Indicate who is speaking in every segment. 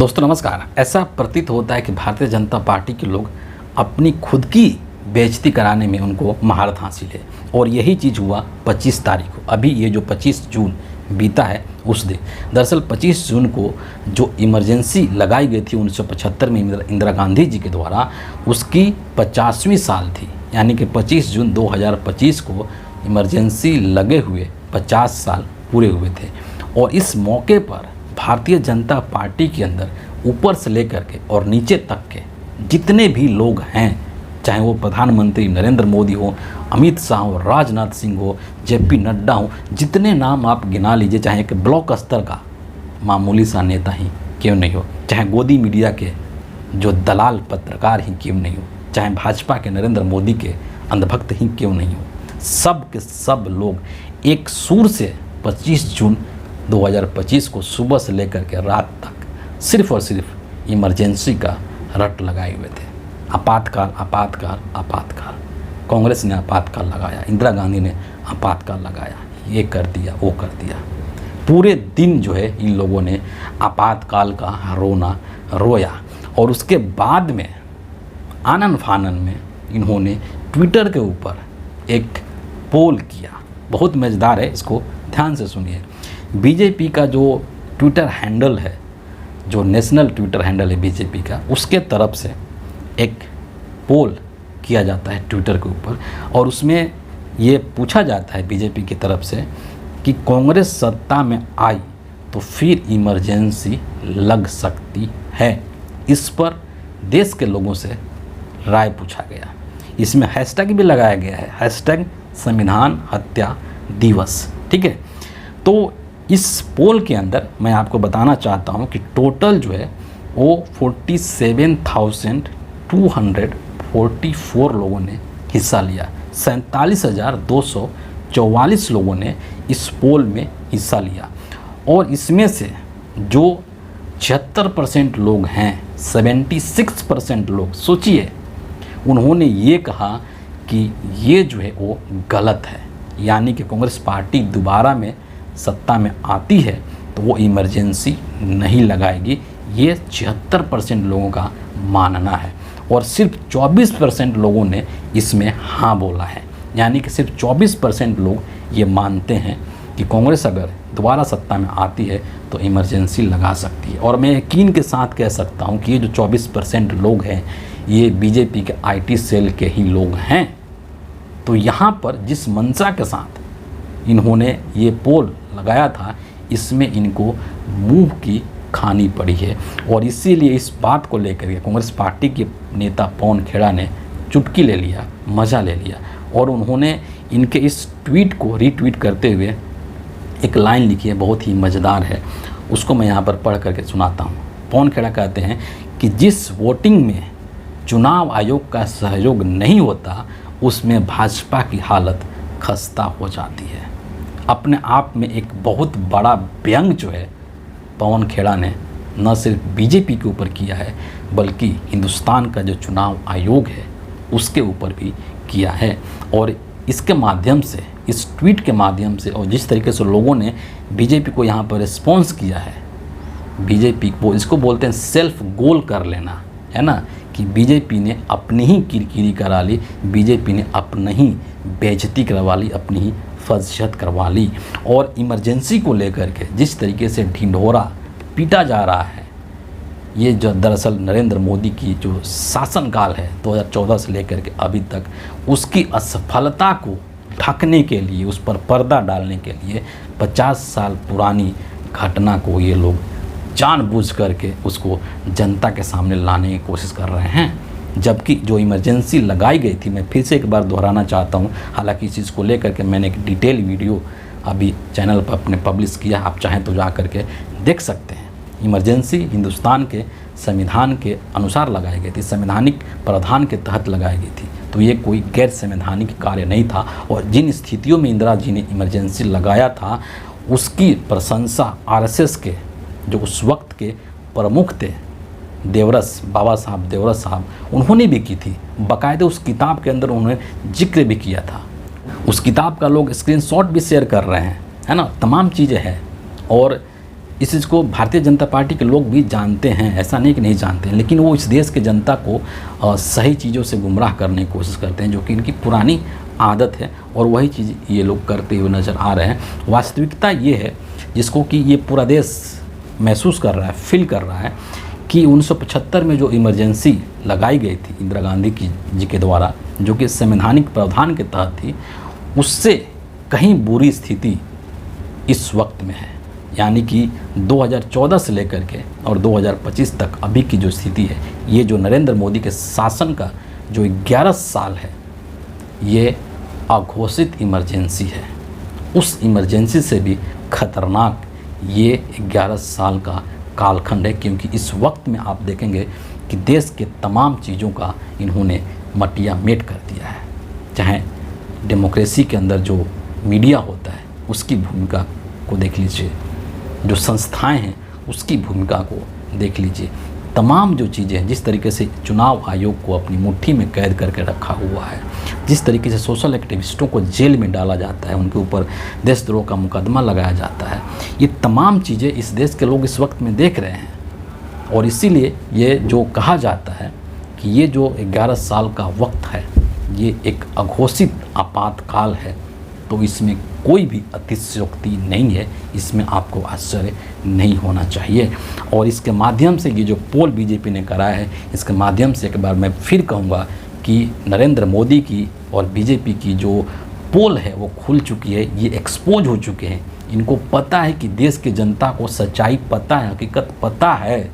Speaker 1: दोस्तों नमस्कार। ऐसा प्रतीत होता है कि भारतीय जनता पार्टी के लोग अपनी खुद की बेइज्जती कराने में उनको महारत हासिल है और यही चीज़ हुआ 25 तारीख को। अभी ये जो 25 जून बीता है उस दिन दरअसल 25 जून को जो इमरजेंसी लगाई गई थी 1975 में इंदिरा गांधी जी के द्वारा, उसकी 50वीं साल थी। यानी कि 25 जून 2025 को इमरजेंसी लगे हुए 50 साल पूरे हुए थे। और इस मौके पर भारतीय जनता पार्टी के अंदर ऊपर से लेकर के और नीचे तक के जितने भी लोग हैं, चाहे वो प्रधानमंत्री नरेंद्र मोदी हो, अमित शाह हो, राजनाथ सिंह हो, जेपी नड्डा हो, जितने नाम आप गिना लीजिए, चाहे कि ब्लॉक स्तर का मामूली सा नेता ही क्यों नहीं हो, चाहे गोदी मीडिया के जो दलाल पत्रकार ही क्यों नहीं हो, चाहे भाजपा के नरेंद्र मोदी के अंधभक्त ही क्यों नहीं हो, सब के सब लोग एक सुर से 25 जून 2025 को सुबह से लेकर के रात तक सिर्फ और सिर्फ इमरजेंसी का रट लगाए हुए थे। आपातकाल आपातकाल आपातकाल। कांग्रेस ने आपातकाल लगाया, इंदिरा गांधी ने आपातकाल लगाया, ये कर दिया वो कर दिया। पूरे दिन जो है इन लोगों ने आपातकाल का रोना रोया। और उसके बाद में आनन फानन में इन्होंने ट्विटर के ऊपर एक पोल किया। बहुत मज़ेदार है, इसको ध्यान से सुनिए। बीजेपी का जो ट्विटर हैंडल है, जो नेशनल ट्विटर हैंडल है बीजेपी का, उसके तरफ से एक पोल किया जाता है ट्विटर के ऊपर और उसमें ये पूछा जाता है बीजेपी की तरफ से कि कांग्रेस सत्ता में आई तो फिर इमरजेंसी लग सकती है। इस पर देश के लोगों से राय पूछा गया। इसमें हैशटैग भी लगाया गया है, हैशटैग संविधान हत्या दिवस। ठीक है, तो इस पोल के अंदर मैं आपको बताना चाहता हूं कि टोटल जो है वो 47,244 लोगों ने हिस्सा लिया। 47,244 लोगों ने इस पोल में हिस्सा लिया और इसमें से जो 76% लोग हैं, 76% लोग, सोचिए, उन्होंने ये कहा कि ये जो है वो गलत है। यानी कि कांग्रेस पार्टी दोबारा में सत्ता में आती है तो वो इमरजेंसी नहीं लगाएगी। ये 76% लोगों का मानना है और सिर्फ 24% लोगों ने इसमें हाँ बोला है। यानी कि सिर्फ 24% लोग ये मानते हैं कि कांग्रेस अगर दोबारा सत्ता में आती है तो इमरजेंसी लगा सकती है। और मैं यकीन के साथ कह सकता हूँ कि ये जो 24% लोग हैं ये बीजेपी के IT सेल के ही लोग हैं। तो यहाँ पर जिस मंशा के साथ इन्होंने ये पोल लगाया था, इसमें इनको मुंह की खानी पड़ी है। और इसीलिए इस बात को लेकर के कांग्रेस पार्टी के नेता पवन खेड़ा ने चुटकी ले लिया, मज़ा ले लिया और उन्होंने इनके इस ट्वीट को रीट्वीट करते हुए एक लाइन लिखी है, बहुत ही मज़ेदार है। उसको मैं यहाँ पर पढ़ करके सुनाता हूँ। पवन खेड़ा कहते हैं कि जिस वोटिंग में चुनाव आयोग का सहयोग नहीं होता उसमें भाजपा की हालत खस्ता हो जाती है। अपने आप में एक बहुत बड़ा व्यंग जो है पवन खेड़ा ने न सिर्फ बीजेपी के ऊपर किया है बल्कि हिंदुस्तान का जो चुनाव आयोग है उसके ऊपर भी किया है। और इसके माध्यम से, इस ट्वीट के माध्यम से और जिस तरीके से लोगों ने बीजेपी को यहाँ पर रिस्पॉन्स किया है, बीजेपी को इसको बोलते हैं सेल्फ गोल कर लेना, है ना, कि बीजेपी ने अपनी ही किरकिरी करा ली, बीजेपी ने अपनी ही बेइज्जती करवा ली, अपनी ही फजीहत करवा ली। और इमरजेंसी को लेकर के जिस तरीके से ढिंढोरा पीटा जा रहा है, ये जो दरअसल नरेंद्र मोदी की जो शासनकाल है 2014 से लेकर के अभी तक, उसकी असफलता को ढकने के लिए, उस पर पर्दा डालने के लिए 50 साल पुरानी घटना को ये लोग जानबूझ करके उसको जनता के सामने लाने की कोशिश कर रहे हैं। जबकि जो इमरजेंसी लगाई गई थी, मैं फिर से एक बार दोहराना चाहता हूं, हालांकि इस चीज़ को लेकर के मैंने एक डिटेल वीडियो अभी चैनल पर अपने पब्लिश किया, आप चाहें तो जा करके देख सकते हैं। इमरजेंसी हिंदुस्तान के संविधान के अनुसार लगाई गई थी, संवैधानिक प्रावधान के तहत लगाई गई थी, तो ये कोई गैर संवैधानिक कार्य नहीं था। और जिन स्थितियों में इंदिरा जी ने इमरजेंसी लगाया था उसकी प्रशंसा RSS के जो उस वक्त के प्रमुख थे देवरस, बाबा साहब देवरस साहब, उन्होंने भी की थी। बाकायदे उस किताब के अंदर उन्होंने जिक्र भी किया था। उस किताब का लोग स्क्रीनशॉट भी शेयर कर रहे हैं, है ना, तमाम चीज़ें हैं। और इस चीज़ को भारतीय जनता पार्टी के लोग भी जानते हैं, ऐसा नहीं कि नहीं जानते हैं, लेकिन वो इस देश के जनता को सही चीज़ों से गुमराह करने की कोशिश करते हैं, जो कि इनकी पुरानी आदत है और वही चीज़ ये लोग करते हुए नज़र आ रहे हैं। वास्तविकता ये है जिसको कि ये पूरा देश महसूस कर रहा है, फील कर रहा है कि 1975 में जो इमरजेंसी लगाई गई थी इंदिरा गांधी जी के द्वारा, जो कि संवैधानिक प्रावधान के तहत थी, उससे कहीं बुरी स्थिति इस वक्त में है। यानी कि 2014 से लेकर के और 2025 तक अभी की जो स्थिति है, ये जो नरेंद्र मोदी के शासन का जो 11 साल है, ये अघोषित इमरजेंसी है। उस इमरजेंसी से भी खतरनाक ये 11 साल का कालखंड है, क्योंकि इस वक्त में आप देखेंगे कि देश के तमाम चीज़ों का इन्होंने मटिया मेट कर दिया है। चाहे डेमोक्रेसी के अंदर जो मीडिया होता है उसकी भूमिका को देख लीजिए, जो संस्थाएं हैं उसकी भूमिका को देख लीजिए, तमाम जो चीज़ें, जिस तरीके से चुनाव आयोग को अपनी मुट्ठी में कैद करके रखा हुआ है, जिस तरीके से सोशल एक्टिविस्टों को जेल में डाला जाता है, उनके ऊपर देशद्रोह का मुकदमा लगाया जाता है, ये तमाम चीज़ें इस देश के लोग इस वक्त में देख रहे हैं। और इसीलिए ये जो कहा जाता है कि ये जो 11 साल का वक्त है, ये एक अघोषित आपातकाल है, तो इसमें कोई भी अतिशयोक्ति नहीं है, इसमें आपको आश्चर्य नहीं होना चाहिए। और इसके माध्यम से ये जो पोल बीजेपी ने कराया है, इसके माध्यम से एक बार मैं फिर कहूँगा कि नरेंद्र मोदी की और बीजेपी की जो पोल है वो खुल चुकी है, ये एक्सपोज हो चुके हैं। इनको पता है कि देश की जनता को सच्चाई पता है, हकीकत पता है,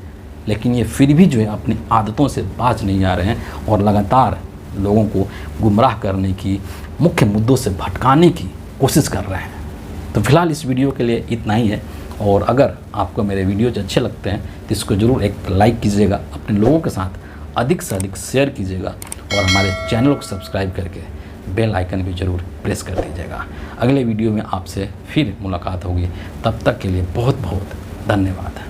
Speaker 1: लेकिन ये फिर भी जो है अपनी आदतों से बाज नहीं आ रहे हैं और लगातार लोगों को गुमराह करने की, मुख्य मुद्दों से भटकाने की कोशिश कर रहे हैं। तो फिलहाल इस वीडियो के लिए इतना ही है, और अगर आपको मेरे वीडियोज अच्छे लगते हैं तो इसको ज़रूर एक लाइक कीजिएगा, अपने लोगों के साथ अधिक से अधिक शेयर कीजिएगा, और हमारे चैनल को सब्सक्राइब करके बेल आइकन भी ज़रूर प्रेस कर दीजिएगा। अगले वीडियो में आपसे फिर मुलाकात होगी, तब तक के लिए बहुत बहुत धन्यवाद।